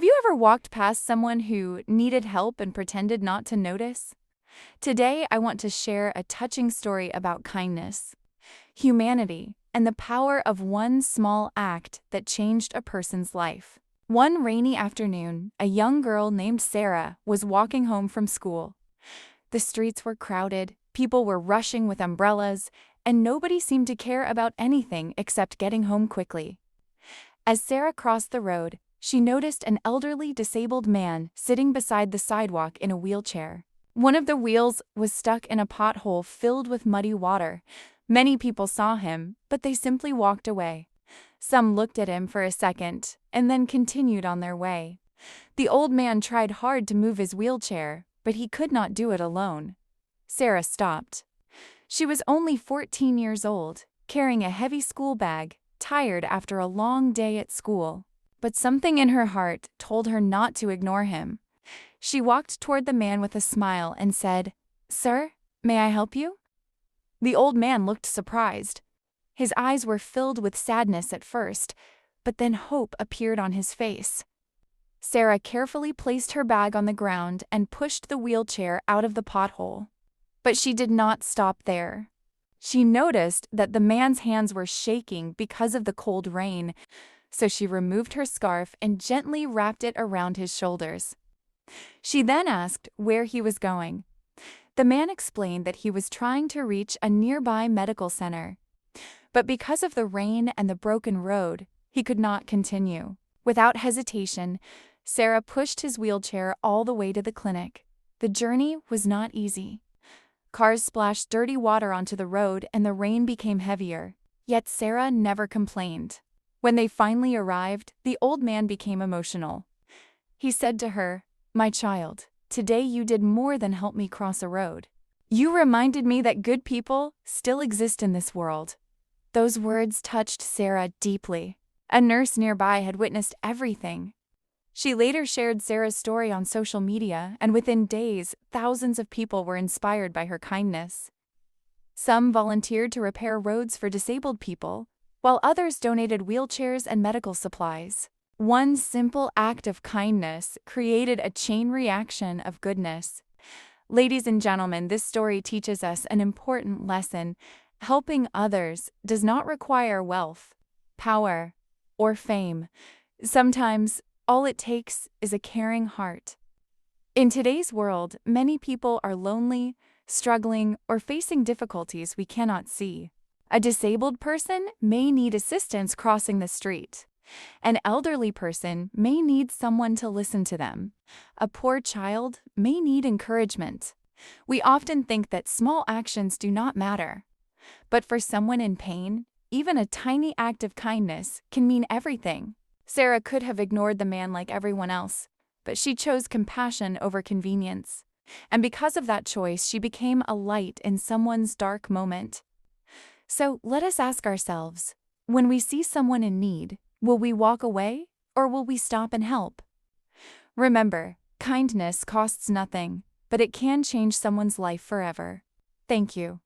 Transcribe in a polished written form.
Have you ever walked past someone who needed help and pretended not to notice? Today, I want to share a touching story about kindness, humanity, and the power of one small act that changed a person's life. One rainy afternoon, a young girl named Sarah was walking home from school. The streets were crowded, people were rushing with umbrellas, and nobody seemed to care about anything except getting home quickly. As Sarah crossed the road, she noticed an elderly disabled man sitting beside the sidewalk in a wheelchair. One of the wheels was stuck in a pothole filled with muddy water. Many people saw him, but they simply walked away. Some looked at him for a second, and then continued on their way. The old man tried hard to move his wheelchair, but he could not do it alone. Sarah stopped. She was only 14 years old, carrying a heavy school bag, tired after a long day at school. But something in her heart told her not to ignore him. She walked toward the man with a smile and said, "Sir, may I help you?" The old man looked surprised. His eyes were filled with sadness at first, but then hope appeared on his face. Sarah carefully placed her bag on the ground and pushed the wheelchair out of the pothole. But she did not stop there. She noticed that the man's hands were shaking because of the cold rain, so she removed her scarf and gently wrapped it around his shoulders. She then asked where he was going. The man explained that he was trying to reach a nearby medical center. But because of the rain and the broken road, he could not continue. Without hesitation, Sarah pushed his wheelchair all the way to the clinic. The journey was not easy. Cars splashed dirty water onto the road and the rain became heavier. Yet Sarah never complained. When they finally arrived, the old man became emotional. He said to her, "My child, today you did more than help me cross a road. You reminded me that good people still exist in this world." Those words touched Sarah deeply. A nurse nearby had witnessed everything. She later shared Sarah's story on social media, and within days, thousands of people were inspired by her kindness. Some volunteered to repair roads for disabled people, while others donated wheelchairs and medical supplies. One simple act of kindness created a chain reaction of goodness. Ladies and gentlemen, this story teaches us an important lesson. Helping others does not require wealth, power, or fame. Sometimes, all it takes is a caring heart. In today's world, many people are lonely, struggling, or facing difficulties we cannot see. A disabled person may need assistance crossing the street. An elderly person may need someone to listen to them. A poor child may need encouragement. We often think that small actions do not matter. But for someone in pain, even a tiny act of kindness can mean everything. Sarah could have ignored the man like everyone else, but she chose compassion over convenience. And because of that choice, she became a light in someone's dark moment. So let us ask ourselves, when we see someone in need, will we walk away or will we stop and help? Remember, kindness costs nothing, but it can change someone's life forever. Thank you.